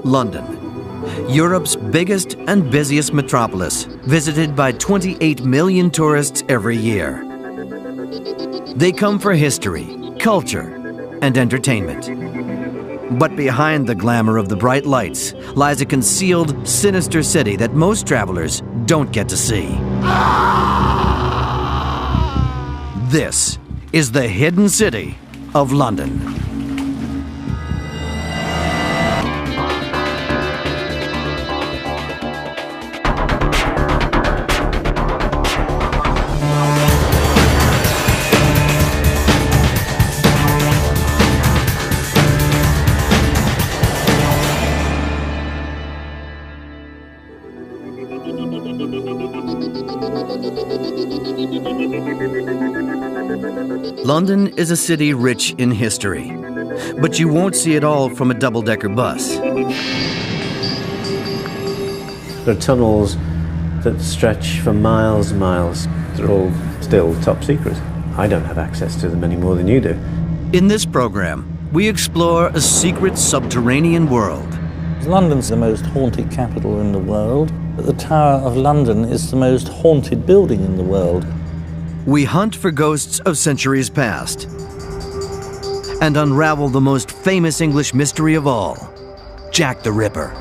London, Europe's biggest and busiest metropolis, visited by 28 million tourists every year. They come for history, culture, and entertainment. But behind the glamour of the bright lights lies a concealed, sinister city that most travelers don't get to see. This is the hidden city of London. London is a city rich in history, but you won't see it all from a double-decker bus. There are tunnels that stretch for miles and miles. They're all still top secret. I don't have access to them any more than you do. In this program, we explore a secret subterranean world. London's the most haunted capital in the world. The Tower of London is the most haunted building in the world. We hunt for ghosts of centuries past and unravel the most famous English mystery of all, Jack the Ripper.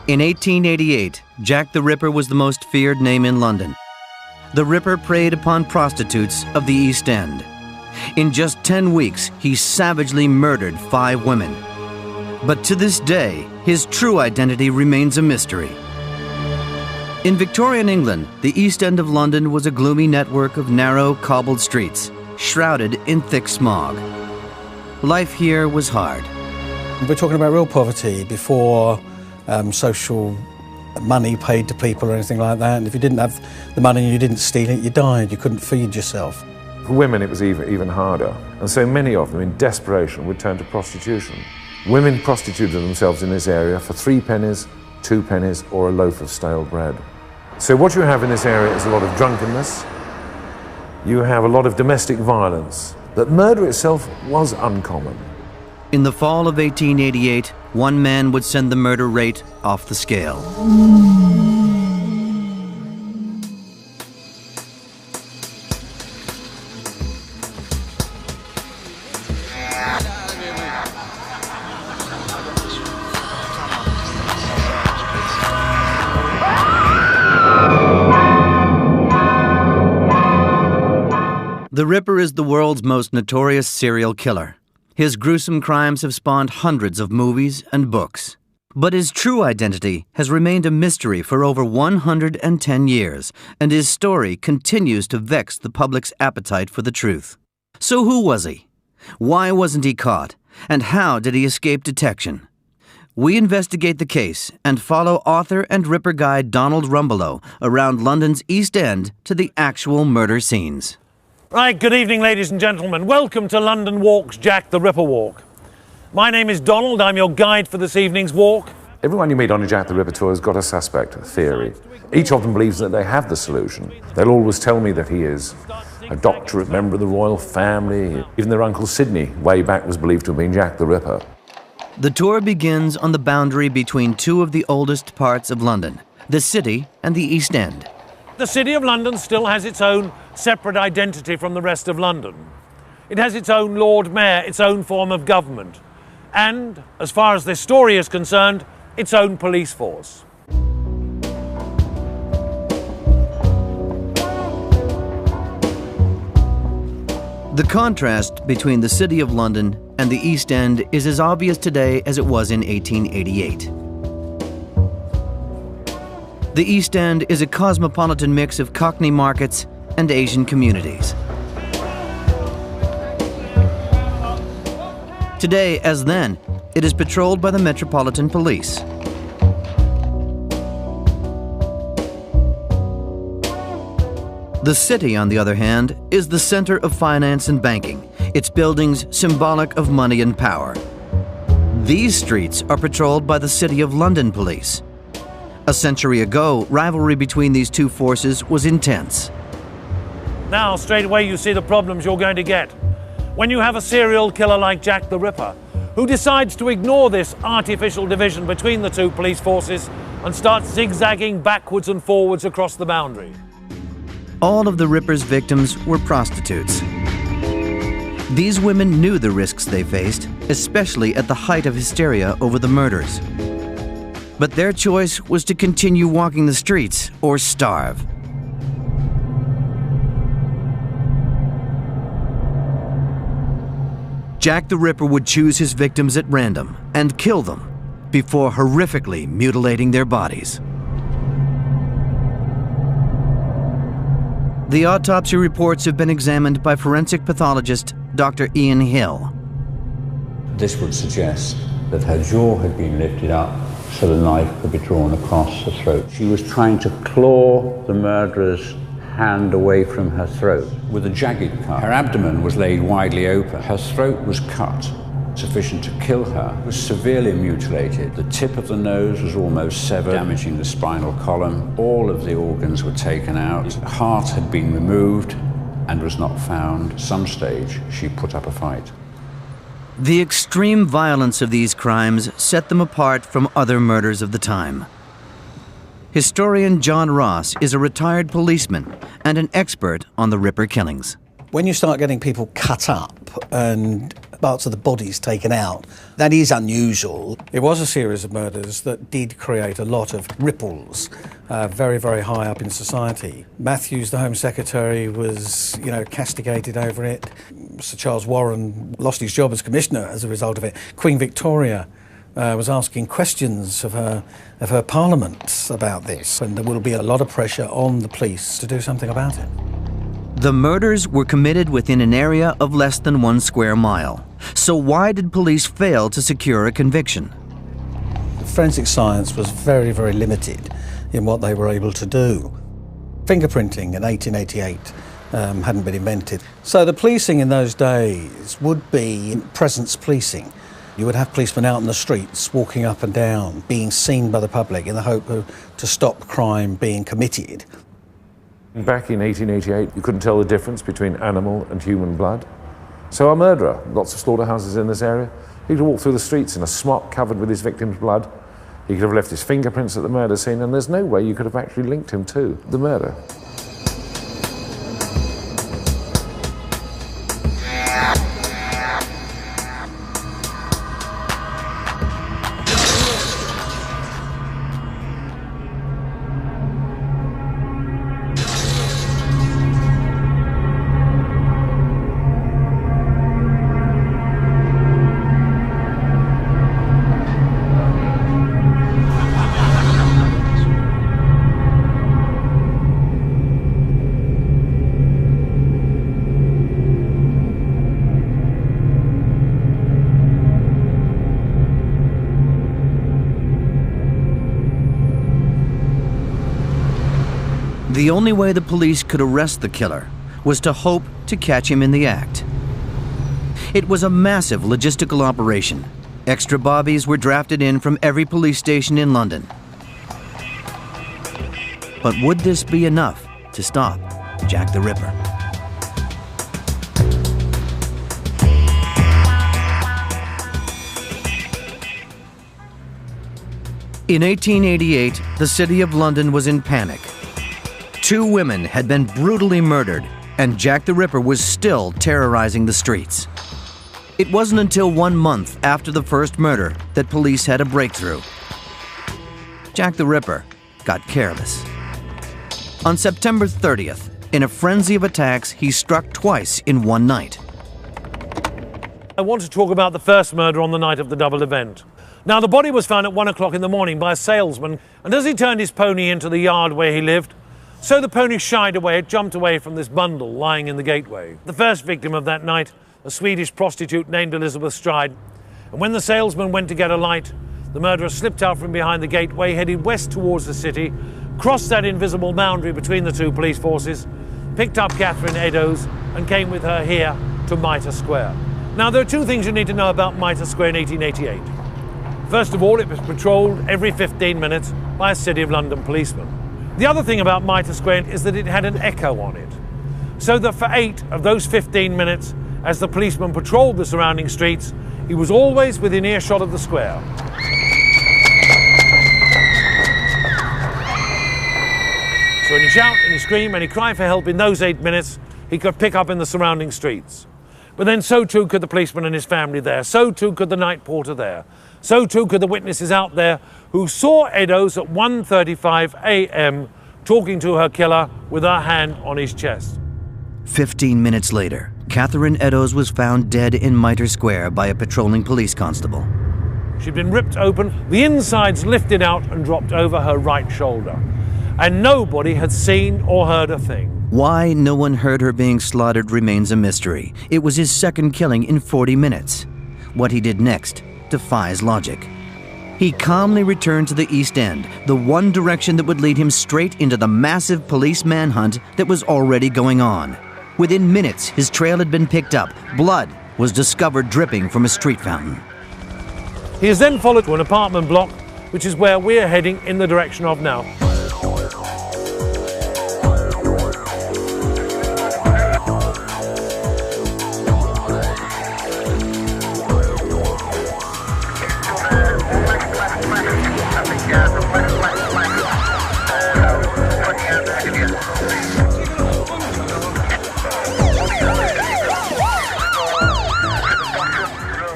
In 1888, Jack the Ripper was the most feared name in London. The Ripper preyed upon prostitutes of the East End. In just 10 weeks, he savagely murdered 5 women. But to this day, his true identity remains a mystery. In Victorian England, the East End of London was a gloomy network of narrow, cobbled streets, shrouded in thick smog. Life here was hard. We're talking about real poverty before social money paid to people or anything like that. And if you didn't have the money and you didn't steal it, you died. You couldn't feed yourself. For women, it was even harder. And so many of them, in desperation, would turn to prostitution. Women prostituted themselves in this area for 3 pennies, 2 pennies, or a loaf of stale bread. So what you have in this area is a lot of drunkenness. You have a lot of domestic violence. But murder itself was uncommon. In the fall of 1888, one man would send the murder rate off the scale. The Ripper is the world's most notorious serial killer. His gruesome crimes have spawned hundreds of movies and books. But his true identity has remained a mystery for over 110 years, and his story continues to vex the public's appetite for the truth. So who was he? Why wasn't he caught? And how did he escape detection? We investigate the case and follow author and Ripper guide Donald Rumbelow around London's East End to the actual murder scenes. Right, good evening, ladies and gentlemen. Welcome to London Walk's Jack the Ripper Walk. My name is Donald. I'm your guide for this evening's walk. Everyone you meet on a Jack the Ripper tour has got a suspect, a theory. Each of them believes that they have the solution. They'll always tell me that he is a doctorate member of the royal family. Even their Uncle Sidney, way back, was believed to have been Jack the Ripper. The tour begins on the boundary between two of the oldest parts of London, the City and the East End. The City of London still has its own separate identity from the rest of London. It has its own Lord Mayor, its own form of government, and, as far as this story is concerned, its own police force. The contrast between the City of London and the East End is as obvious today as it was in 1888. The East End is a cosmopolitan mix of Cockney markets and Asian communities. Today, as then, it is patrolled by the Metropolitan Police. The city, on the other hand, is the center of finance and banking, its buildings symbolic of money and power. These streets are patrolled by the City of London Police. A century ago, rivalry between these two forces was intense. Now, straight away, you see the problems you're going to get. when you have a serial killer like Jack the Ripper, who decides to ignore this artificial division between the two police forces and starts zigzagging backwards and forwards across the boundary. All of the Ripper's victims were prostitutes. These women knew the risks they faced, especially at the height of hysteria over the murders. But their choice was to continue walking the streets or starve. Jack the Ripper would choose his victims at random and kill them before horrifically mutilating their bodies. The autopsy reports have been examined by forensic pathologist Dr. Ian Hill. This would suggest that her jaw had been lifted up so the knife could be drawn across the throat. She was trying to claw the murderer's hand away from her throat with a jagged cut. Her abdomen was laid widely open. Her throat was cut, sufficient to kill her. It was severely mutilated. The tip of the nose was almost severed, damaging the spinal column. All of the organs were taken out. Her heart had been removed and was not found. At some stage, she put up a fight. The extreme violence of these crimes set them apart from other murders of the time. Historian John Ross is a retired policeman and an expert on the Ripper killings. When you start getting people cut up and parts of the bodies taken out, that is unusual. It was a series of murders that did create a lot of ripples, very, very high up in society. Matthews, the Home Secretary, was, castigated over it. Sir Charles Warren lost his job as Commissioner as a result of it. Queen Victoria was asking questions of her Parliament about this, and there will be a lot of pressure on the police to do something about it. The murders were committed within an area of less than 1 square mile. So why did police fail to secure a conviction? Forensic science was very, very limited in what they were able to do. Fingerprinting in 1888 hadn't been invented. So the policing in those days would be presence policing. You would have policemen out in the streets, walking up and down, being seen by the public in the hope to stop crime being committed. Back in 1888, you couldn't tell the difference between animal and human blood. So a murderer, lots of slaughterhouses in this area, he could walk through the streets in a smock covered with his victim's blood. He could have left his fingerprints at the murder scene, and there's no way you could have actually linked him to the murder. The only way the police could arrest the killer was to hope to catch him in the act. It was a massive logistical operation. Extra bobbies were drafted in from every police station in London. But would this be enough to stop Jack the Ripper? In 1888, the city of London was in panic. 2 women had been brutally murdered, and Jack the Ripper was still terrorizing the streets. It wasn't until 1 month after the first murder that police had a breakthrough. Jack the Ripper got careless. On September 30th, in a frenzy of attacks, he struck twice in one night. I want to talk about the first murder on the night of the double event. Now, the body was found at 1 o'clock in the morning by a salesman, and as he turned his pony into the yard where he lived, so the pony shied away, it jumped away from this bundle lying in the gateway. The first victim of that night, a Swedish prostitute named Elizabeth Stride. And when the salesman went to get a light, the murderer slipped out from behind the gateway, headed west towards the city, crossed that invisible boundary between the two police forces, picked up Catherine Eddowes and came with her here to Mitre Square. Now, there are 2 things you need to know about Mitre Square in 1888. First of all, it was patrolled every 15 minutes by a City of London policeman. The other thing about Mitre Square is that it had an echo on it, so that for 8 of those 15 minutes, as the policeman patrolled the surrounding streets, he was always within earshot of the square. So any shout, any scream, any cry for help in those 8 minutes, he could pick up in the surrounding streets. But then so too could the policeman and his family there, so too could the night porter there, so too could the witnesses out there who saw Eddowes at 1:35 a.m. talking to her killer with her hand on his chest. 15 minutes later, Catherine Eddowes was found dead in Mitre Square by a patrolling police constable. She'd been ripped open, the insides lifted out and dropped over her right shoulder. And nobody had seen or heard a thing. Why no one heard her being slaughtered remains a mystery. It was his second killing in 40 minutes. What he did next defies logic. He calmly returned to the East End, the one direction that would lead him straight into the massive police manhunt that was already going on. Within minutes, his trail had been picked up. Blood was discovered dripping from a street fountain. He is then followed to an apartment block, which is where we're heading in the direction of now.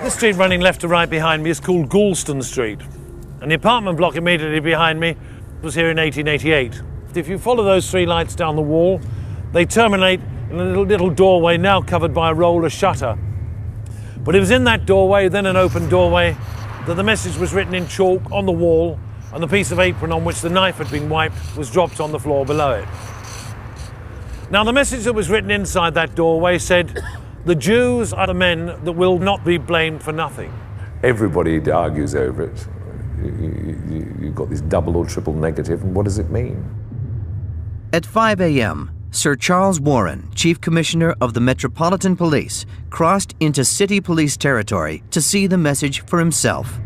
This street running left to right behind me is called Goulston Street, and the apartment block immediately behind me was here in 1888. If you follow those three lights down the wall, they terminate in a little doorway now covered by a roller shutter. But it was in that doorway, then an open doorway, that the message was written in chalk on the wall, and the piece of apron on which the knife had been wiped was dropped on the floor below it. Now, the message that was written inside that doorway said, "The Jews are the men that will not be blamed for nothing." Everybody argues over it. You've got this double or triple negative, and what does it mean? At 5 a.m., Sir Charles Warren, Chief Commissioner of the Metropolitan Police, crossed into City Police territory to see the message for himself.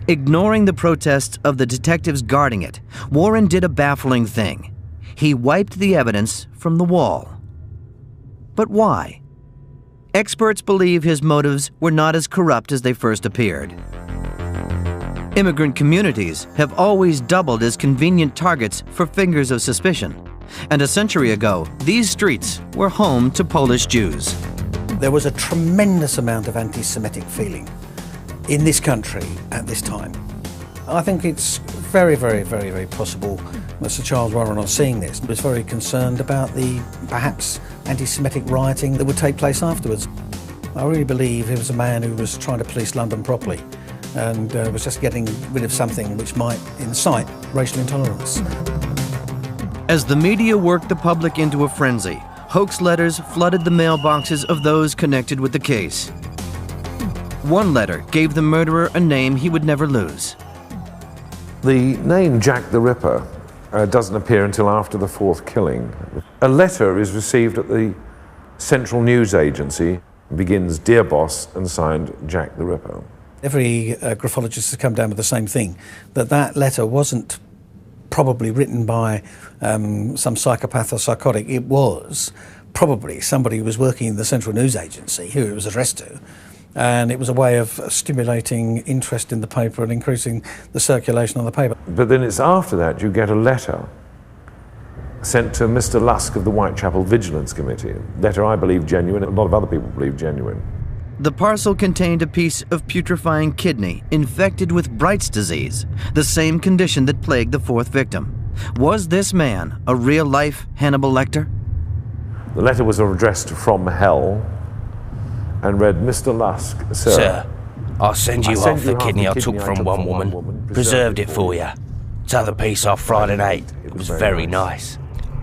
Ignoring the protests of the detectives guarding it, Warren did a baffling thing. He wiped the evidence from the wall. But why? Experts believe his motives were not as corrupt as they first appeared. Immigrant communities have always doubled as convenient targets for fingers of suspicion. And a century ago, these streets were home to Polish Jews. There was a tremendous amount of anti-Semitic feeling in this country at this time. I think it's very, very, very, very possible that Sir Charles Warren, on seeing this, was very concerned about the perhaps anti-Semitic rioting that would take place afterwards. I really believe he was a man who was trying to police London properly and was just getting rid of something which might incite racial intolerance. As the media worked the public into a frenzy, hoax letters flooded the mailboxes of those connected with the case. One letter gave the murderer a name he would never lose. The name Jack the Ripper doesn't appear until after the fourth killing. A letter is received at the Central News Agency, begins "Dear Boss" and signed Jack the Ripper. Every graphologist has come down with the same thing, that letter wasn't probably written by some psychopath or psychotic. It was probably somebody who was working in the Central News Agency, who it was addressed to, and it was a way of stimulating interest in the paper and increasing the circulation on the paper. But then it's after that you get a letter sent to Mr. Lusk of the Whitechapel Vigilance Committee. A letter I believe genuine, a lot of other people believe genuine. The parcel contained a piece of putrefying kidney infected with Bright's disease, the same condition that plagued the fourth victim. Was this man a real-life Hannibal Lecter? The letter was addressed from hell and read, "Mr. Lusk, Sir, I'll send you half the kidney I took from one woman, preserved it for you. T'other piece off Friday night. It was very nice.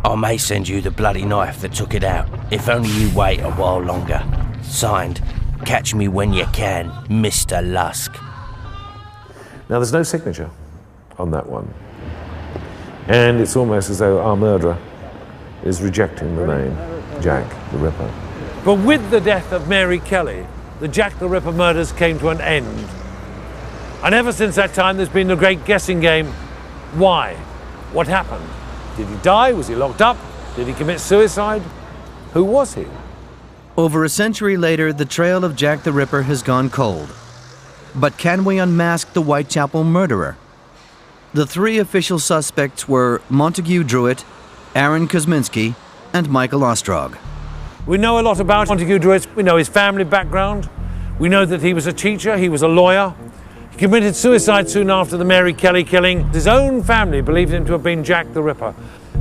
I may send you the bloody knife that took it out, if only you wait a while longer. Signed, catch me when you can, Mr. Lusk." Now there's no signature on that one. And it's almost as though our murderer is rejecting the name Jack the Ripper. But with the death of Mary Kelly, the Jack the Ripper murders came to an end. And ever since that time, there's been the great guessing game. Why? What happened? Did he die? Was he locked up? Did he commit suicide? Who was he? Over a century later, the trail of Jack the Ripper has gone cold. But can we unmask the Whitechapel murderer? The three official suspects were Montague Druitt, Aaron Kosminski, and Michael Ostrog. We know a lot about Montague Druitt. We know his family background. We know that he was a teacher, he was a lawyer. He committed suicide soon after the Mary Kelly killing. His own family believed him to have been Jack the Ripper.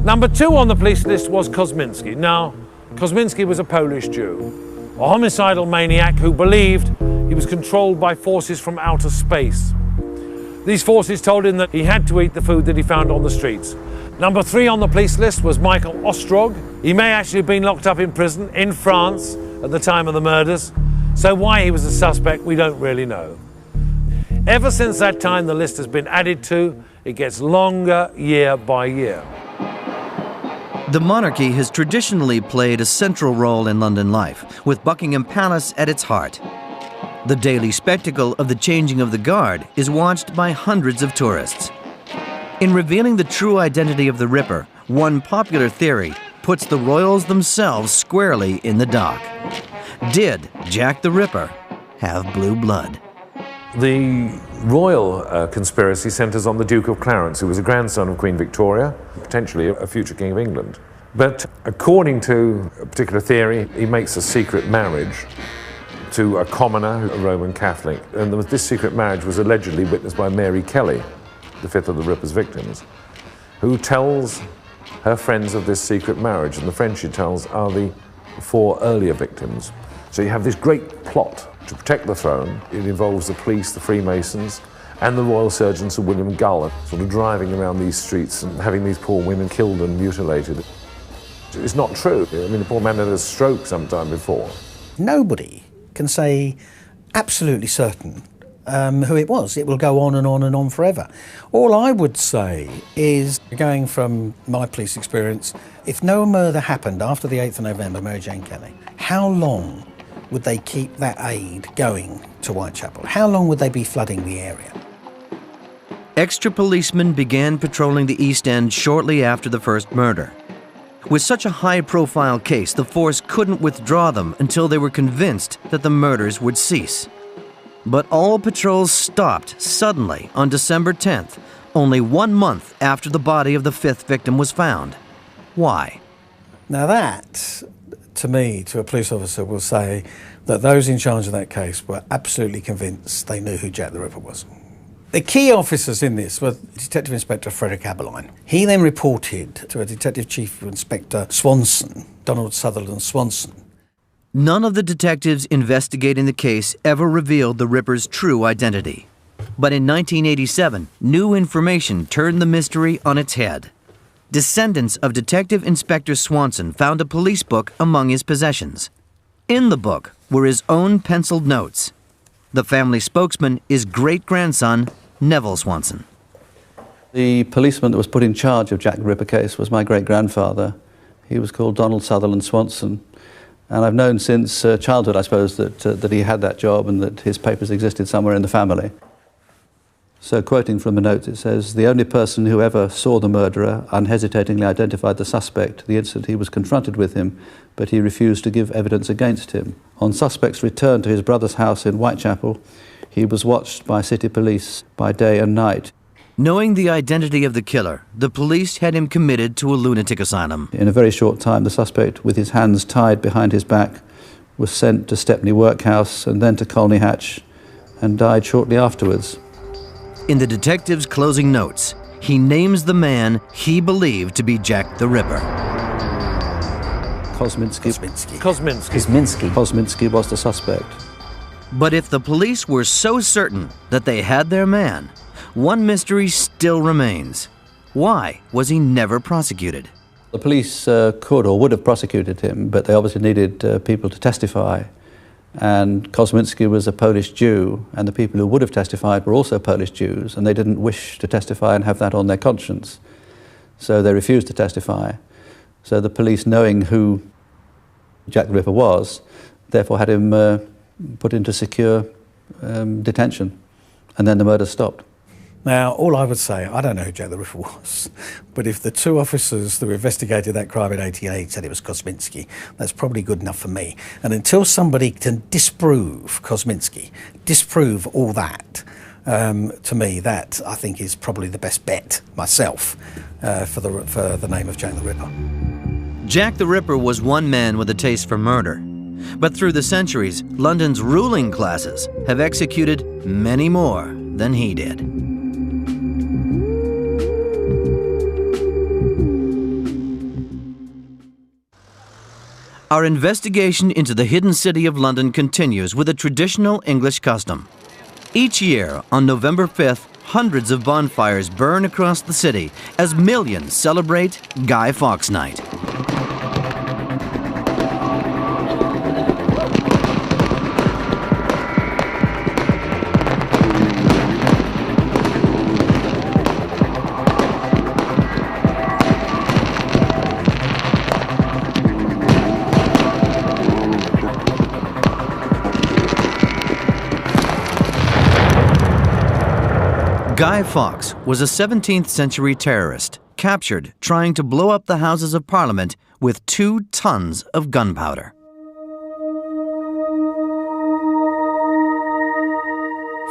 Number 2 on the police list was Kosminski. Now, Kosminski was a Polish Jew, a homicidal maniac who believed he was controlled by forces from outer space. These forces told him that he had to eat the food that he found on the streets. Number 3 on the police list was Michael Ostrog. He may actually have been locked up in prison in France at the time of the murders, so why he was a suspect we don't really know. Ever since that time the list has been added to. It gets longer year by year. The monarchy has traditionally played a central role in London life, with Buckingham Palace at its heart. The daily spectacle of the changing of the guard is watched by hundreds of tourists. In revealing the true identity of the Ripper, one popular theory puts the royals themselves squarely in the dock. Did Jack the Ripper have blue blood? The royal conspiracy centres on the Duke of Clarence, who was a grandson of Queen Victoria, potentially a future King of England. But according to a particular theory, he makes a secret marriage to a commoner, a Roman Catholic. And this secret marriage was allegedly witnessed by Mary Kelly, the fifth of the Ripper's victims, who tells her friends of this secret marriage. And the friends she tells are the 4 earlier victims. So you have this great plot to protect the throne. It involves the police, the Freemasons, and the royal surgeon Sir William Gull, sort of driving around these streets and having these poor women killed and mutilated. It's not true. I mean, the poor man had a stroke sometime before. Nobody can say absolutely certain who it was. It will go on and on and on forever. All I would say is, going from my police experience, if no murder happened after the 8th of November, Mary Jane Kelly, how long would they keep that aid going to Whitechapel? How long would they be flooding the area? Extra policemen began patrolling the East End shortly after the first murder. With such a high-profile case, the force couldn't withdraw them until they were convinced that the murders would cease. But all patrols stopped suddenly on December 10th, only 1 month after the body of the 5th victim was found. Why? Now that, to me, to a police officer, will say that those in charge of that case were absolutely convinced they knew who Jack the Ripper was. The key officers in this were Detective Inspector Frederick Aberline. He then reported to a Detective Chief Inspector Swanson, Donald Sutherland Swanson. None of the detectives investigating the case ever revealed the Ripper's true identity. But in 1987, new information turned the mystery on its head. Descendants of Detective Inspector Swanson found a police book among his possessions. In the book were his own penciled notes. The family spokesman is great-grandson Neville Swanson. The policeman that was put in charge of Jack the Ripper case was my great-grandfather. He was called Donald Sutherland Swanson. And I've known since childhood, I suppose, that he had that job and that his papers existed somewhere in the family. So quoting from the notes, it says, "The only person who ever saw the murderer unhesitatingly identified the suspect the instant he was confronted with him, but he refused to give evidence against him. On suspect's return to his brother's house in Whitechapel, he was watched by city police by day and night." Knowing the identity of the killer, the police had him committed to a lunatic asylum. In a very short time, the suspect, with his hands tied behind his back, was sent to Stepney Workhouse and then to Colney Hatch and died shortly afterwards. In the detective's closing notes, he names the man he believed to be Jack the Ripper. Kosminski was the suspect. But if the police were so certain that they had their man, one mystery still remains. Why was he never prosecuted? The police could or would have prosecuted him, but they obviously needed people to testify. And Kosminski was a Polish Jew, and the people who would have testified were also Polish Jews, and they didn't wish to testify and have that on their conscience. So they refused to testify. So the police, knowing who Jack the Ripper was, therefore had him put into secure detention, and then the murder stopped. Now, all I would say, I don't know who Jack the Ripper was, but if the two officers that investigated that crime in 1988 said it was Kosminski, that's probably good enough for me. And until somebody can disprove Kosminski, disprove all that, to me, that I think is probably the best bet myself for the name of Jack the Ripper. Jack the Ripper was one man with a taste for murder. But through the centuries, London's ruling classes have executed many more than he did. Our investigation into the hidden city of London continues with a traditional English custom. Each year, on November 5th, hundreds of bonfires burn across the city as millions celebrate Guy Fawkes Night. Guy Fawkes was a 17th century terrorist captured trying to blow up the Houses of Parliament with 2 tons of gunpowder.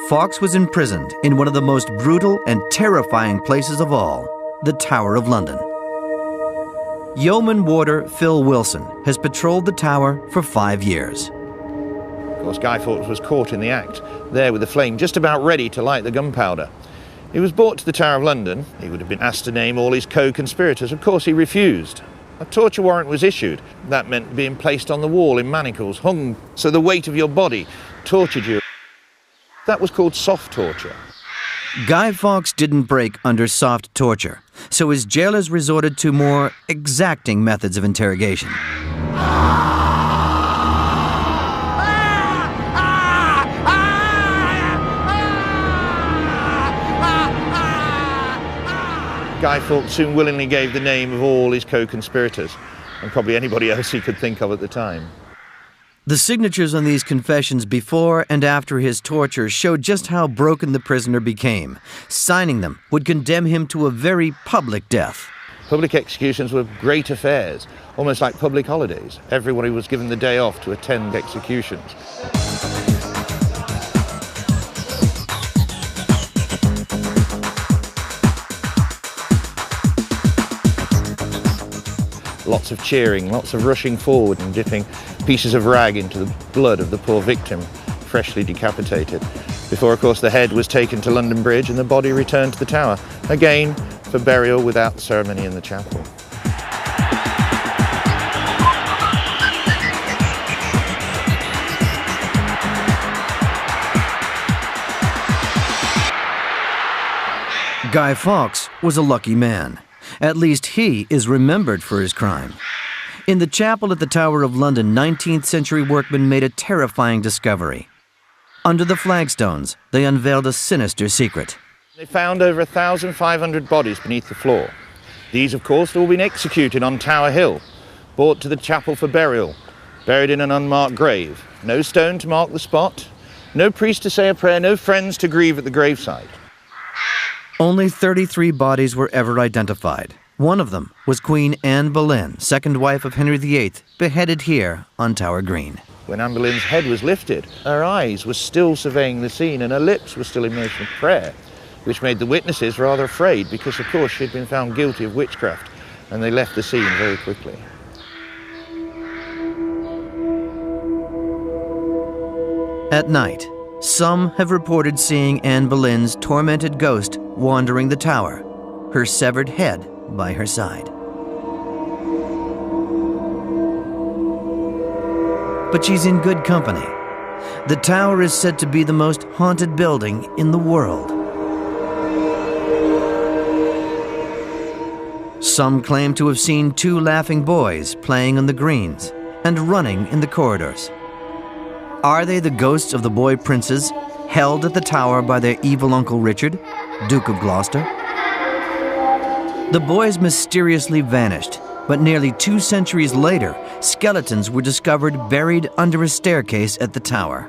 Fawkes was imprisoned in one of the most brutal and terrifying places of all, the Tower of London. Yeoman warder Phil Wilson has patrolled the tower for 5 years. Of course, Guy Fawkes was caught in the act, there with the flame just about ready to light the gunpowder. He was brought to the Tower of London. He would have been asked to name all his co-conspirators. Of course, he refused. A torture warrant was issued. That meant being placed on the wall in manacles, hung so the weight of your body tortured you. That was called soft torture. Guy Fawkes didn't break under soft torture, so his jailers resorted to more exacting methods of interrogation. Guy Fawkes soon willingly gave the name of all his co-conspirators, and probably anybody else he could think of at the time. The signatures on these confessions before and after his torture showed just how broken the prisoner became. Signing them would condemn him to a very public death. Public executions were great affairs, almost like public holidays. Everybody was given the day off to attend executions. Lots of cheering, lots of rushing forward and dipping pieces of rag into the blood of the poor victim, freshly decapitated. Before, of course, the head was taken to London Bridge and the body returned to the Tower, again for burial without ceremony in the chapel. Guy Fawkes was a lucky man. At least he is remembered for his crime. In the chapel at the Tower of London, 19th century workmen made a terrifying discovery. Under the flagstones, they unveiled a sinister secret. They found over 1,500 bodies beneath the floor. These, of course, had all been executed on Tower Hill, brought to the chapel for burial, buried in an unmarked grave. No stone to mark the spot, no priest to say a prayer, no friends to grieve at the graveside. Only 33 bodies were ever identified. One of them was Queen Anne Boleyn, second wife of Henry VIII, beheaded here on Tower Green. When Anne Boleyn's head was lifted, her eyes were still surveying the scene and her lips were still in motion of prayer, which made the witnesses rather afraid because, of course, she'd been found guilty of witchcraft, and they left the scene very quickly. At night, some have reported seeing Anne Boleyn's tormented ghost wandering the tower, her severed head by her side. But she's in good company. The tower is said to be the most haunted building in the world. Some claim to have seen 2 laughing boys playing on the greens and running in the corridors. Are they the ghosts of the boy princes held at the tower by their evil Uncle Richard, Duke of Gloucester? The boys mysteriously vanished, but nearly 2 centuries later, skeletons were discovered buried under a staircase at the tower.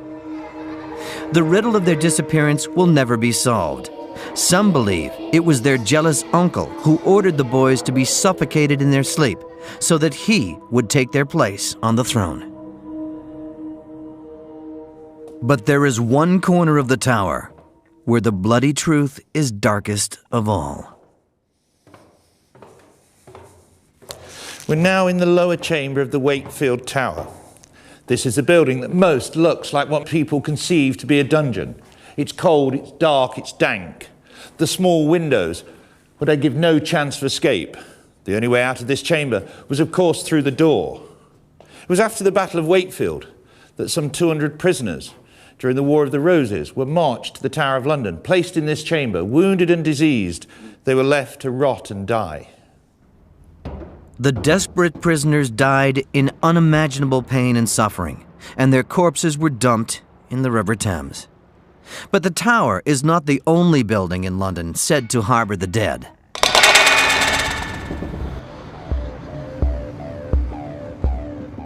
The riddle of their disappearance will never be solved, Some believe it was their jealous uncle who ordered the boys to be suffocated in their sleep so that he would take their place on the throne. But there is one corner of the tower where the bloody truth is darkest of all. We're now in the lower chamber of the Wakefield Tower. This is a building that most looks like what people conceive to be a dungeon. It's cold, it's dark, it's dank. The small windows, but they give no chance for escape. The only way out of this chamber was, of course, through the door. It was after the Battle of Wakefield that some 200 prisoners during the War of the Roses were marched to the Tower of London, placed in this chamber, wounded and diseased. They were left to rot and die. The desperate prisoners died in unimaginable pain and suffering, and their corpses were dumped in the River Thames. But the Tower is not the only building in London said to harbor the dead.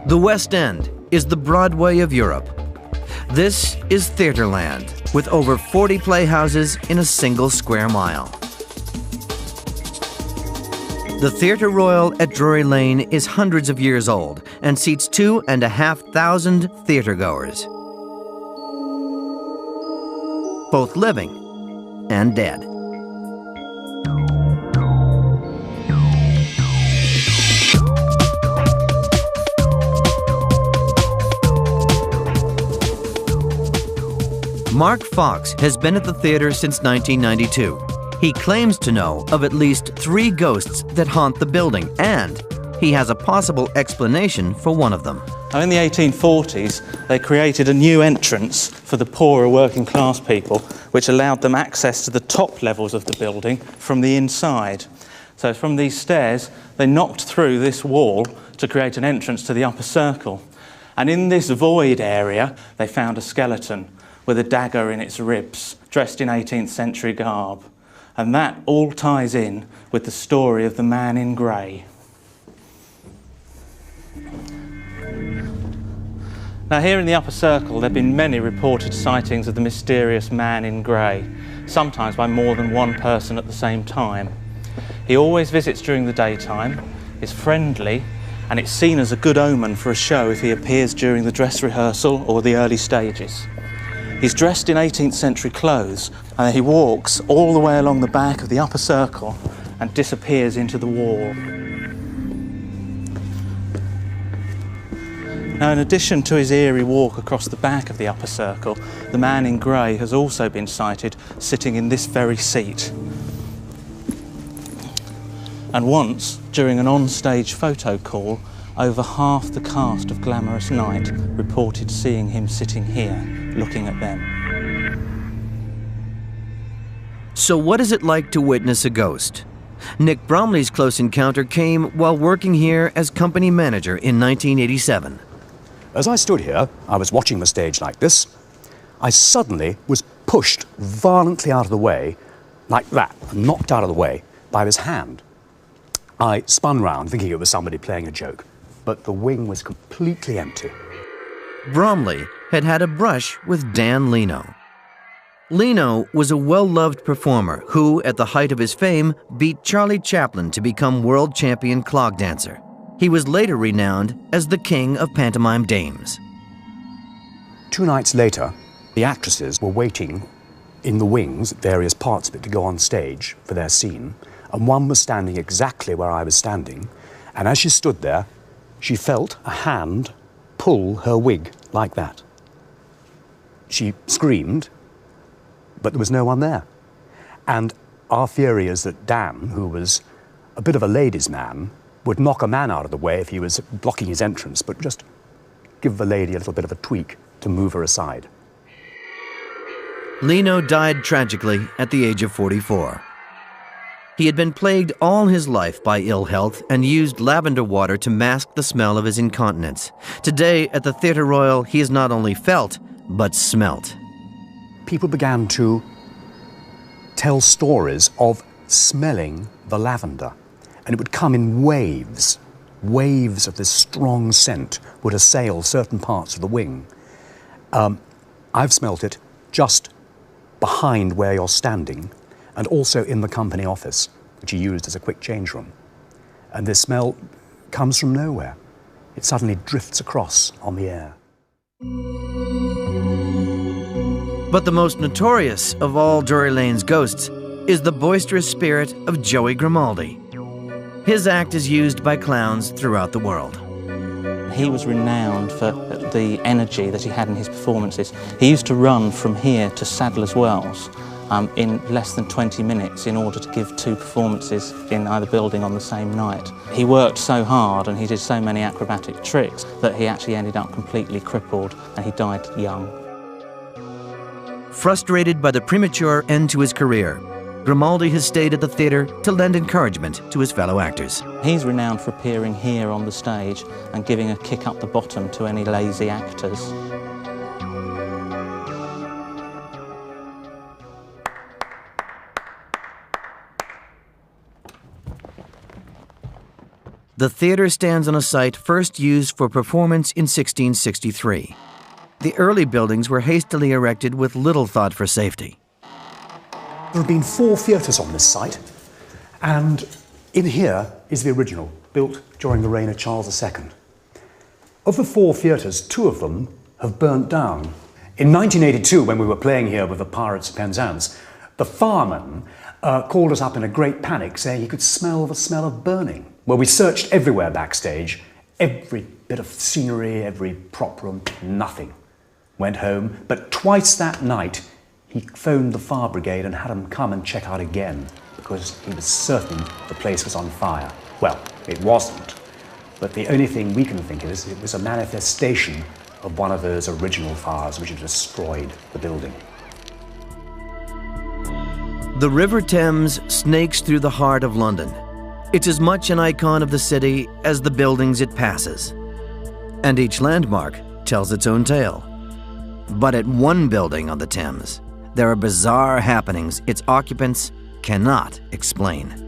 The West End is the Broadway of Europe. This is Theatreland, with over 40 playhouses in a single square mile. The Theatre Royal at Drury Lane is hundreds of years old and seats 2,500 theatregoers, both living and dead. Mark Fox has been at the theater since 1992. He claims to know of at least 3 ghosts that haunt the building, and he has a possible explanation for one of them. Now, in the 1840s, they created a new entrance for the poorer working class people, which allowed them access to the top levels of the building from the inside. So from these stairs, they knocked through this wall to create an entrance to the upper circle. And in this void area, they found a skeleton with a dagger in its ribs, dressed in 18th century garb. And that all ties in with the story of the man in grey. Now, here in the upper circle, there have been many reported sightings of the mysterious man in grey, sometimes by more than one person at the same time. He always visits during the daytime, is friendly, and it's seen as a good omen for a show if he appears during the dress rehearsal or the early stages. He's dressed in 18th century clothes, and he walks all the way along the back of the upper circle and disappears into the wall. Now, in addition to his eerie walk across the back of the upper circle, the man in grey has also been sighted sitting in this very seat. And once, during an on-stage photo call, over half the cast of Glamorous Night reported seeing him sitting here, looking at them. So what is it like to witness a ghost? Nick Bromley's close encounter came while working here as company manager in 1987. As I stood here, I was watching the stage like this. I suddenly was pushed violently out of the way, like that, and knocked out of the way by his hand. I spun round thinking it was somebody playing a joke, but the wing was completely empty. Bromley had had a brush with Dan Leno. Leno was a well-loved performer who, at the height of his fame, beat Charlie Chaplin to become world champion clog dancer. He was later renowned as the king of pantomime dames. 2 nights later, the actresses were waiting in the wings, various parts of it, to go on stage for their scene, and one was standing exactly where I was standing, and as she stood there, she felt a hand pull her wig like that. She screamed, but there was no one there. And our theory is that Dan, who was a bit of a ladies' man, would knock a man out of the way if he was blocking his entrance, but just give the lady a little bit of a tweak to move her aside. Leno died tragically at the age of 44. He had been plagued all his life by ill health and used lavender water to mask the smell of his incontinence. Today, at the Theatre Royal, he is not only felt, but smelt. People began to tell stories of smelling the lavender, and it would come in waves. Waves of this strong scent would assail certain parts of the wing. I've smelt it just behind where you're standing, and also in the company office, which he used as a quick change room. And this smell comes from nowhere. It suddenly drifts across on the air. But the most notorious of all Drury Lane's ghosts is the boisterous spirit of Joey Grimaldi. His act is used by clowns throughout the world. He was renowned for the energy that he had in his performances. He used to run from here to Sadler's Wells in less than 20 minutes in order to give 2 performances in either building on the same night. He worked so hard and he did so many acrobatic tricks that he actually ended up completely crippled, and he died young. Frustrated by the premature end to his career, Grimaldi has stayed at the theatre to lend encouragement to his fellow actors. He's renowned for appearing here on the stage and giving a kick up the bottom to any lazy actors. The theatre stands on a site first used for performance in 1663. The early buildings were hastily erected with little thought for safety. There have been 4 theatres on this site, and in here is the original, built during the reign of Charles II. Of the 4 theatres, 2 of them have burnt down. In 1982, when we were playing here with the Pirates of Penzance, the fireman called us up in a great panic, saying he could smell the smell of burning. Well, we searched everywhere backstage, every bit of scenery, every prop room, nothing. Went home, but twice that night, he phoned the fire brigade and had them come and check out again, because he was certain the place was on fire. Well, it wasn't, but the only thing we can think of is it was a manifestation of one of those original fires which had destroyed the building. The River Thames snakes through the heart of London. It's as much an icon of the city as the buildings it passes. And each landmark tells its own tale. But at one building on the Thames, there are bizarre happenings its occupants cannot explain.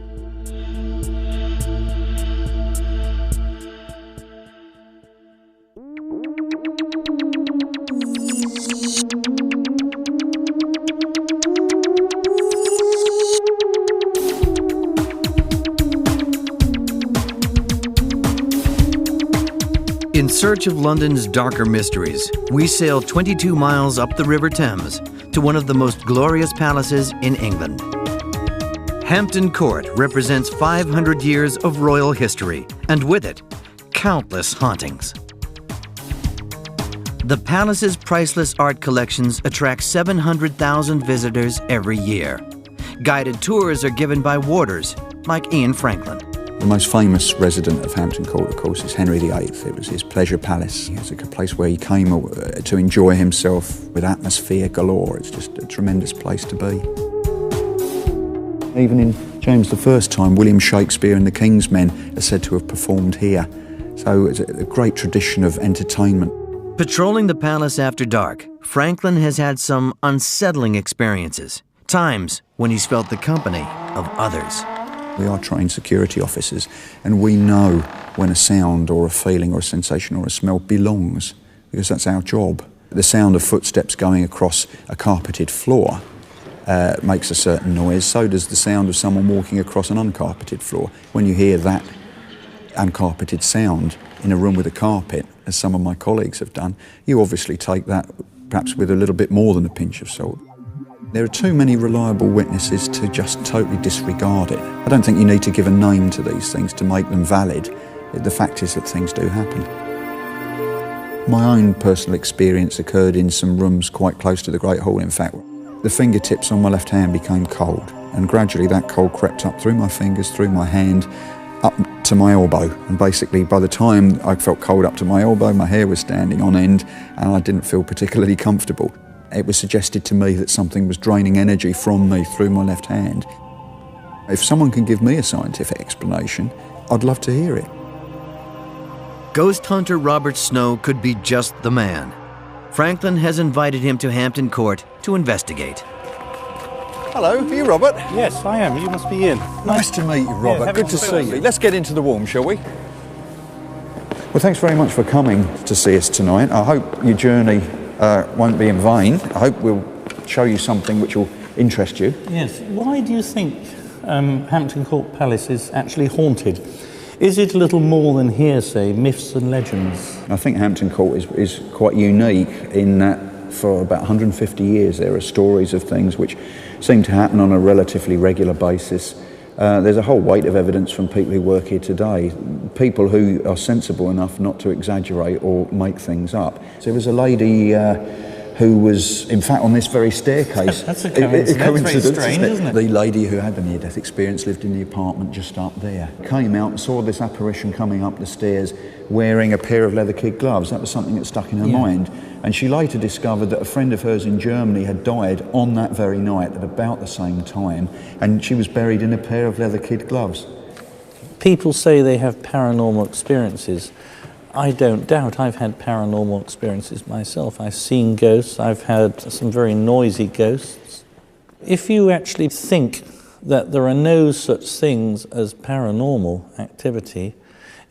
In search of London's darker mysteries, we sail 22 miles up the River Thames to one of the most glorious palaces in England. Hampton Court represents 500 years of royal history, and with it, countless hauntings. The palace's priceless art collections attract 700,000 visitors every year. Guided tours are given by warders like Ian Franklin. The most famous resident of Hampton Court, of course, is Henry VIII. It was his pleasure palace. It was a place where he came to enjoy himself with atmosphere galore. It's just a tremendous place to be. Even in James I's time, William Shakespeare and the King's Men are said to have performed here. So it's a great tradition of entertainment. Patrolling the palace after dark, Franklin has had some unsettling experiences, times when he's felt the company of others. We are trained security officers, and we know when a sound or a feeling or a sensation or a smell belongs, because that's our job. The sound of footsteps going across a carpeted floor makes a certain noise. So does the sound of someone walking across an uncarpeted floor. When you hear that uncarpeted sound in a room with a carpet, as some of my colleagues have done, you obviously take that perhaps with a little bit more than a pinch of salt. There are too many reliable witnesses to just totally disregard it. I don't think you need to give a name to these things to make them valid. The fact is that things do happen. My own personal experience occurred in some rooms quite close to the Great Hall, in fact. The fingertips on my left hand became cold, and gradually that cold crept up through my fingers, through my hand, up to my elbow. And basically, by the time I felt cold up to my elbow, my hair was standing on end, and I didn't feel particularly comfortable. It was suggested to me that something was draining energy from me through my left hand. If someone can give me a scientific explanation, I'd love to hear it. Ghost hunter Robert Snow could be just the man. Franklin has invited him to Hampton Court to investigate. Hello, are you Robert? Yes, I am. You must be Ian. Nice to meet you, Robert. Yeah, good to see you. Let's get into the warm, shall we? Well, thanks very much for coming to see us tonight. I hope your journey won't be in vain. I hope we'll show you something which will interest you. Yes. Why do you think Hampton Court Palace is actually haunted? Is it a little more than hearsay, myths and legends? I think Hampton Court is quite unique in that for about 150 years there are stories of things which seem to happen on a relatively regular basis. There's a whole weight of evidence from people who work here today, people who are sensible enough not to exaggerate or make things up. So there was a lady who was, in fact, on this very staircase. That's a coincidence. Very strange, isn't it? The lady who had the near-death experience lived in the apartment just up there. Came out and saw this apparition coming up the stairs wearing a pair of leather kid gloves. That was something that stuck in her mind. And she later discovered that a friend of hers in Germany had died on that very night at about the same time, and she was buried in a pair of leather kid gloves. People say they have paranormal experiences. I don't doubt I've had paranormal experiences myself. I've seen ghosts, I've had some very noisy ghosts. If you actually think that there are no such things as paranormal activity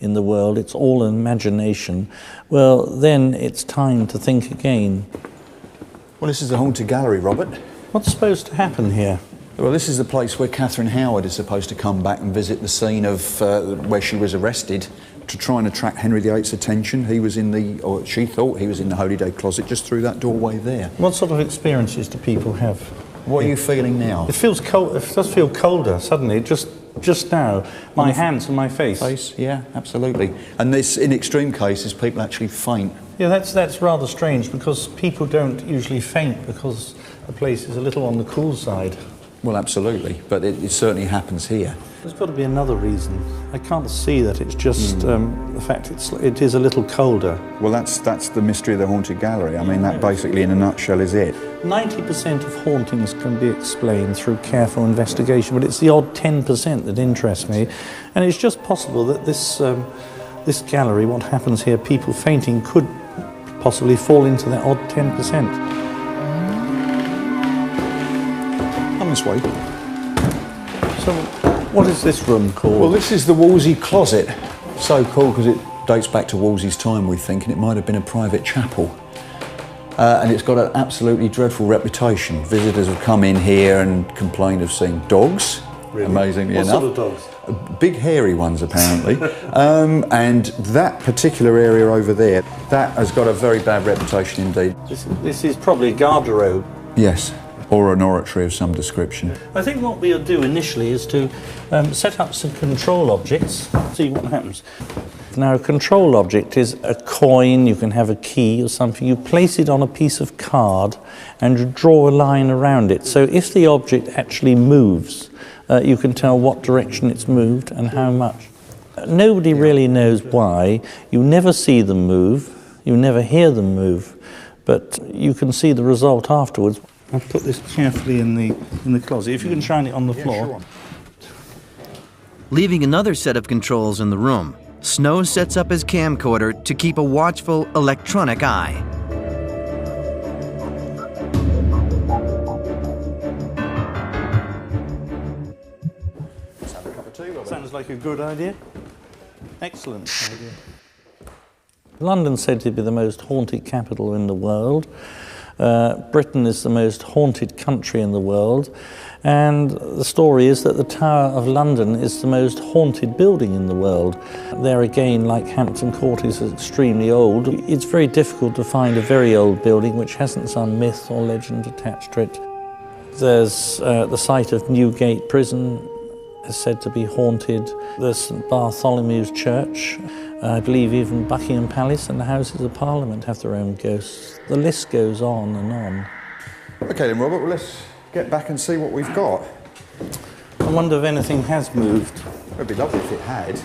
in the world, it's all an imagination, well, then it's time to think again. Well, this is the Haunted Gallery, Robert. What's supposed to happen here? Well, this is the place where Catherine Howard is supposed to come back and visit the scene of where she was arrested to try and attract Henry VIII's attention. He was in the, or she thought he was in the Holy Day closet just through that doorway there. What sort of experiences do people have? What are you feeling now? It feels cold. It does feel colder suddenly. Just now, my hands and my face. Yeah, absolutely. And this, in extreme cases, people actually faint. Yeah, that's rather strange because people don't usually faint because the place is a little on the cool side. Well, absolutely, but it certainly happens here. There's got to be another reason. I can't see that it's just the fact it is a little colder. Well, that's the mystery of the Haunted Gallery. I mean, that basically, in a nutshell, is it. 90% of hauntings can be explained through careful investigation, but it's the odd 10% that interests me. And it's just possible that this gallery, what happens here, people fainting, could possibly fall into that odd 10%. This way. So, what is this room called? Well, this is the Wolsey Closet. So cool because it dates back to Wolsey's time, we think, and it might have been a private chapel. And it's got an absolutely dreadful reputation. Visitors have come in here and complained of seeing dogs, really? Amazingly enough. What sort of dogs? Big hairy ones, apparently. And that particular area over there, that has got a very bad reputation indeed. This is probably a garderobe. Yes. Or an oratory of some description. I think what we'll do initially is to set up some control objects, see what happens. Now, a control object is a coin, you can have a key or something, you place it on a piece of card and you draw a line around it. So if the object actually moves, you can tell what direction it's moved and how much. Nobody really knows why. You never see them move, you never hear them move, but you can see the result afterwards. I'll put this carefully in the closet. If you can shine it on the floor. Sure. Leaving another set of controls in the room, Snow sets up his camcorder to keep a watchful electronic eye. Let's have a cup of tea, Robert. Sounds like a good idea. Excellent idea. London's said to be the most haunted capital in the world. Britain is the most haunted country in the world, and the story is that the Tower of London is the most haunted building in the world. There again, like Hampton Court is extremely old, it's very difficult to find a very old building which hasn't some myth or legend attached to it. There's the site of Newgate Prison is said to be haunted. There's St Bartholomew's Church. I believe even Buckingham Palace and the Houses of Parliament have their own ghosts. The list goes on and on. OK then, Robert, well, let's get back and see what we've got. I wonder if anything has moved. It'd be lovely if it had.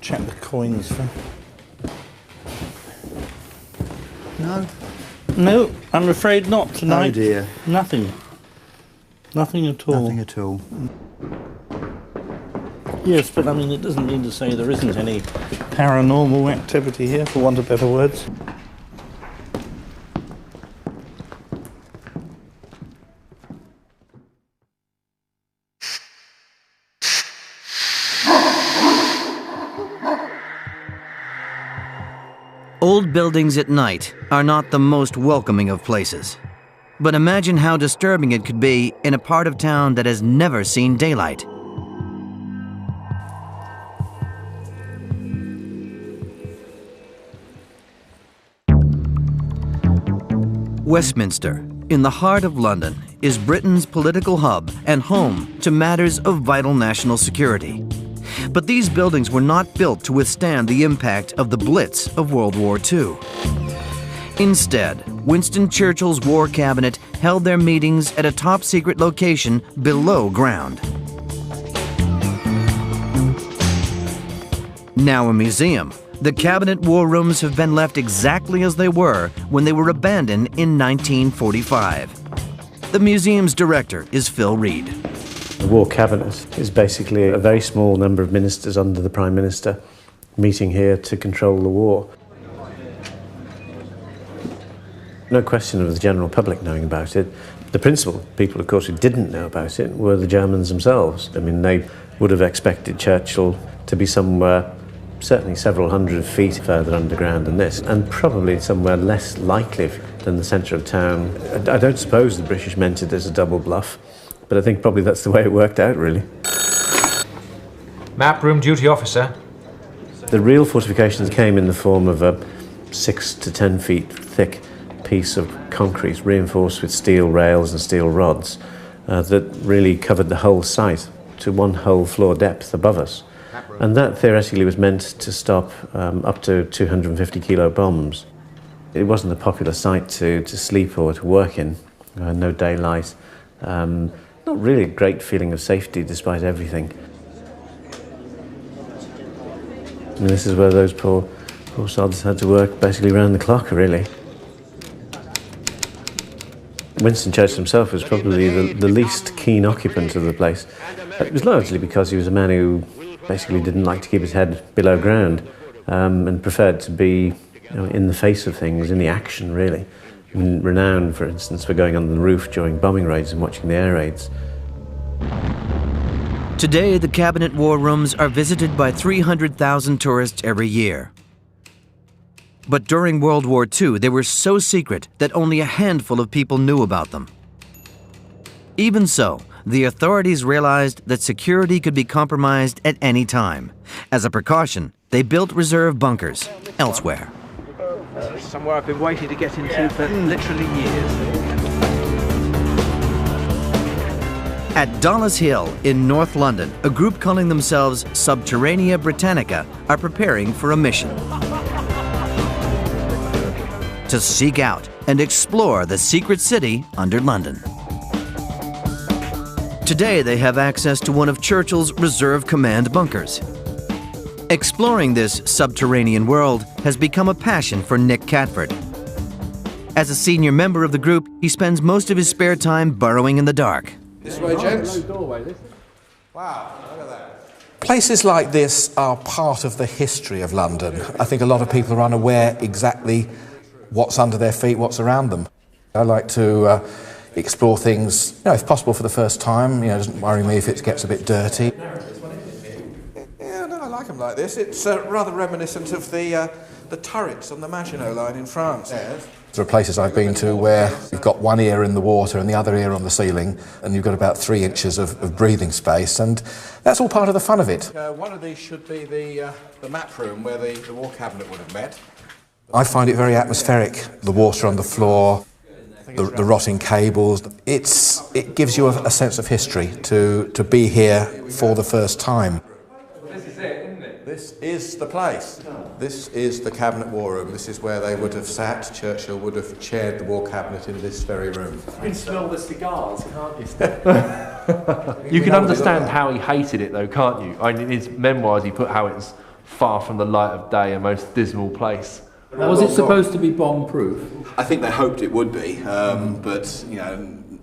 Check the coins for... No? No, I'm afraid not tonight. Oh dear. Nothing. Nothing at all. Nothing at all. Yes, but I mean, it doesn't mean to say there isn't any paranormal activity here, for want of better words. Old buildings at night are not the most welcoming of places. But imagine how disturbing it could be in a part of town that has never seen daylight. Westminster, in the heart of London, is Britain's political hub and home to matters of vital national security. But these buildings were not built to withstand the impact of the Blitz of World War II. Instead, Winston Churchill's War Cabinet held their meetings at a top-secret location below ground. Now a museum, the Cabinet War Rooms have been left exactly as they were when they were abandoned in 1945. The museum's director is Phil Reed. The War Cabinet is basically a very small number of ministers under the Prime Minister meeting here to control the war. No question of the general public knowing about it. The principal people, of course, who didn't know about it were the Germans themselves. I mean, they would have expected Churchill to be somewhere certainly several hundred feet further underground than this, and probably somewhere less likely than the centre of town. I don't suppose the British meant it as a double bluff, but I think probably that's the way it worked out, really. Map room duty officer. The real fortifications came in the form of a 6 to 10 feet thick piece of concrete reinforced with steel rails and steel rods that really covered the whole site to one whole floor depth above us. And that theoretically was meant to stop up to 250 kilo bombs. It wasn't a popular site to sleep or to work in. No daylight. Not really a great feeling of safety despite everything. And this is where those poor sods had to work basically around the clock, really. Winston Churchill himself was probably the least keen occupant of the place. It was largely because he was a man who basically didn't like to keep his head below ground and preferred to be in the face of things, in the action, really. Renowned, for instance, for going on the roof during bombing raids and watching the air raids. Today, the Cabinet War Rooms are visited by 300,000 tourists every year. But during World War II, they were so secret that only a handful of people knew about them. Even so, the authorities realized that security could be compromised at any time. As a precaution, they built reserve bunkers elsewhere. Somewhere I've been waiting to get into for literally years. At Dollis Hill in North London, a group calling themselves Subterranea Britannica are preparing for a mission to seek out and explore the secret city under London. Today, they have access to one of Churchill's reserve command bunkers. Exploring this subterranean world has become a passion for Nick Catford. As a senior member of the group, he spends most of his spare time burrowing in the dark. This way, gents. Wow, look at that. Places like this are part of the history of London. I think a lot of people are unaware exactly what's under their feet, what's around them. I like to explore things, if possible for the first time. It doesn't worry me if it gets a bit dirty. Yeah, no, I like them like this. It's rather reminiscent of the turrets on the Maginot Line in France. There are places I've been to where you've got one ear in the water and the other ear on the ceiling, and you've got about 3 inches of breathing space, and that's all part of the fun of it. One of these should be the map room where the War Cabinet would have met. I find it very atmospheric, the water on the floor, the rotting cables. It gives you a sense of history to be here for the first time. This is it, isn't it? This is the place. This is the Cabinet War Room. This is where they would have sat. Churchill would have chaired the War Cabinet in this very room. You can smell the cigars, can't you? You can understand how he hated it, though, can't you? In his memoirs, he put how it's far from the light of day, a most dismal place. Was it supposed to be bomb-proof? I think they hoped it would be, but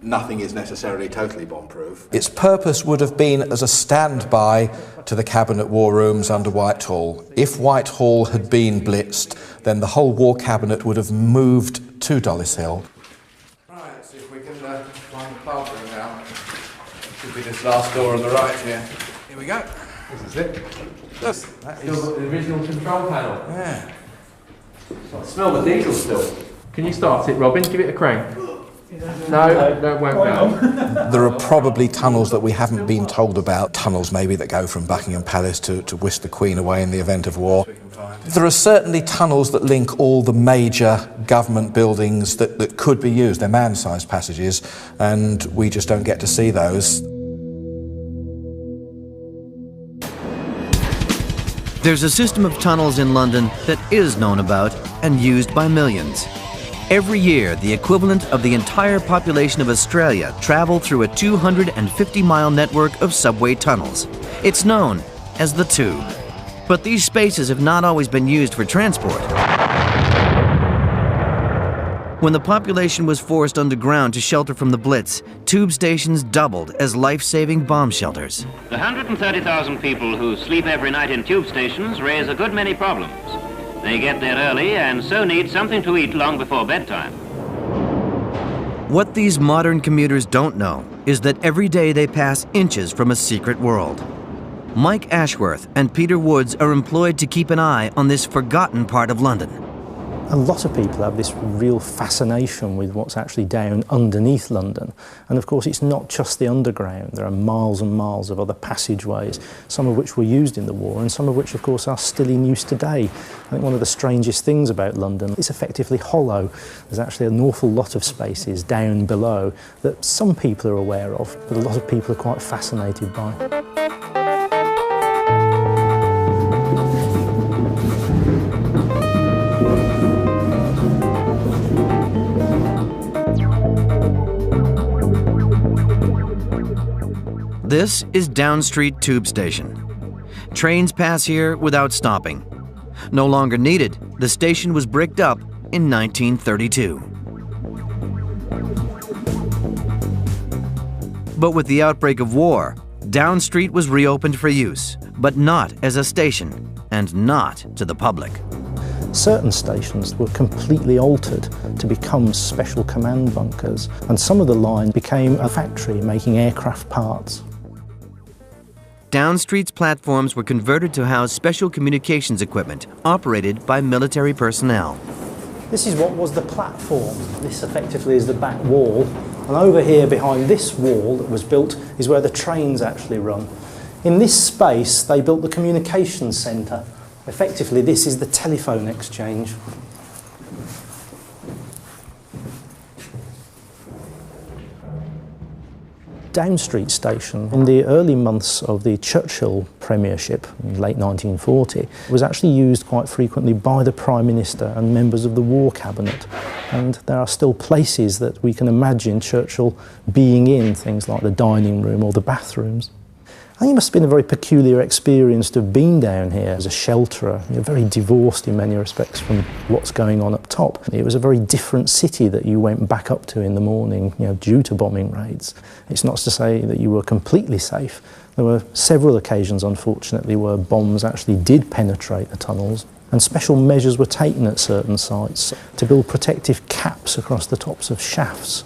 nothing is necessarily totally bomb-proof. Its purpose would have been as a standby to the Cabinet War Rooms under Whitehall. If Whitehall had been blitzed, then the whole War Cabinet would have moved to Dollis Hill. Right, let's see if we can find the bathroom now. Should be this last door on the right here. Here we go. This is it. That's still got the original control panel. Yeah. I smell the diesel still. Can you start it, Robin? Give it a crank. No, won't go. There are probably tunnels that we haven't been told about, tunnels maybe that go from Buckingham Palace to whisk the Queen away in the event of war. There are certainly tunnels that link all the major government buildings that could be used. They're man-sized passages, and we just don't get to see those. There's a system of tunnels in London that is known about and used by millions. Every year, the equivalent of the entire population of Australia travel through a 250-mile network of subway tunnels. It's known as the Tube. But these spaces have not always been used for transport. When the population was forced underground to shelter from the Blitz, tube stations doubled as life-saving bomb shelters. The 130,000 people who sleep every night in tube stations raise a good many problems. They get there early and so need something to eat long before bedtime. What these modern commuters don't know is that every day they pass inches from a secret world. Mike Ashworth and Peter Woods are employed to keep an eye on this forgotten part of London. A lot of people have this real fascination with what's actually down underneath London. And of course, it's not just the underground. There are miles and miles of other passageways, some of which were used in the war and some of which, of course, are still in use today. I think one of the strangest things about London is effectively hollow. There's actually an awful lot of spaces down below that some people are aware of, but a lot of people are quite fascinated by. This is Down Street Tube Station. Trains pass here without stopping. No longer needed, the station was bricked up in 1932. But with the outbreak of war, Down Street was reopened for use, but not as a station, and not to the public. Certain stations were completely altered to become special command bunkers, and some of the line became a factory making aircraft parts. Down Street's platforms were converted to house special communications equipment operated by military personnel. This is what was the platform. This effectively is the back wall. And over here behind this wall that was built is where the trains actually run. In this space, they built the communications centre. Effectively, this is the telephone exchange. Down Street Station, in the early months of the Churchill premiership, in late 1940, was actually used quite frequently by the Prime Minister and members of the War Cabinet. And there are still places that we can imagine Churchill being in, things like the dining room or the bathrooms. I think it must have been a very peculiar experience to have been down here as a shelterer. You're very divorced in many respects from what's going on up top. It was a very different city that you went back up to in the morning, due to bombing raids. It's not to say that you were completely safe. There were several occasions, unfortunately, where bombs actually did penetrate the tunnels, and special measures were taken at certain sites to build protective caps across the tops of shafts.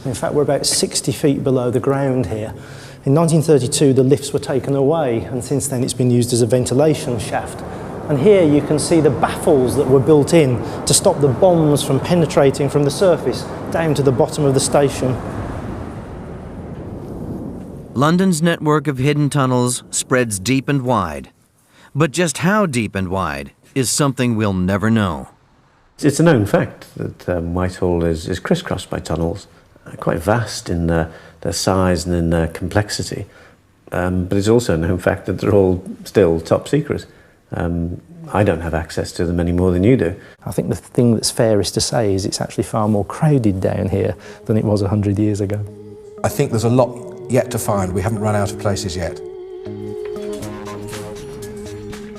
In fact, we're about 60 feet below the ground here. In 1932, the lifts were taken away, and since then it's been used as a ventilation shaft. And here you can see the baffles that were built in to stop the bombs from penetrating from the surface down to the bottom of the station. London's network of hidden tunnels spreads deep and wide. But just how deep and wide is something we'll never know. It's a known fact that Whitehall is crisscrossed by tunnels, quite vast in their size and in their complexity. But it's also a known fact that they're all still top secret. I don't have access to them any more than you do. I think the thing that's fairest to say is it's actually far more crowded down here than it was 100 years ago. I think there's a lot yet to find. We haven't run out of places yet.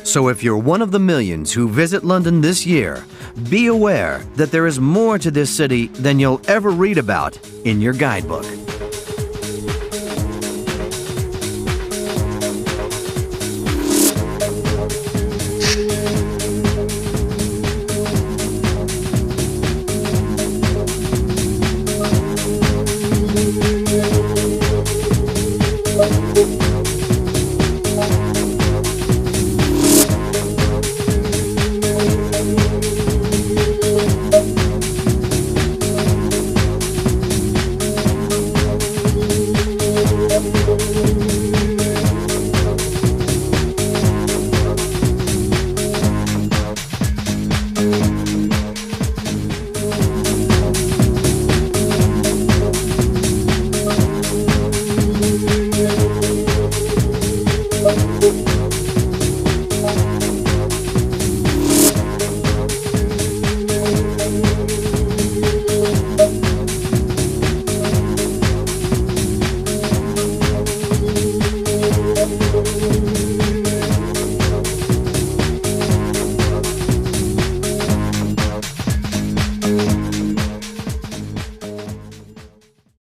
So if you're one of the millions who visit London this year, be aware that there is more to this city than you'll ever read about in your guidebook.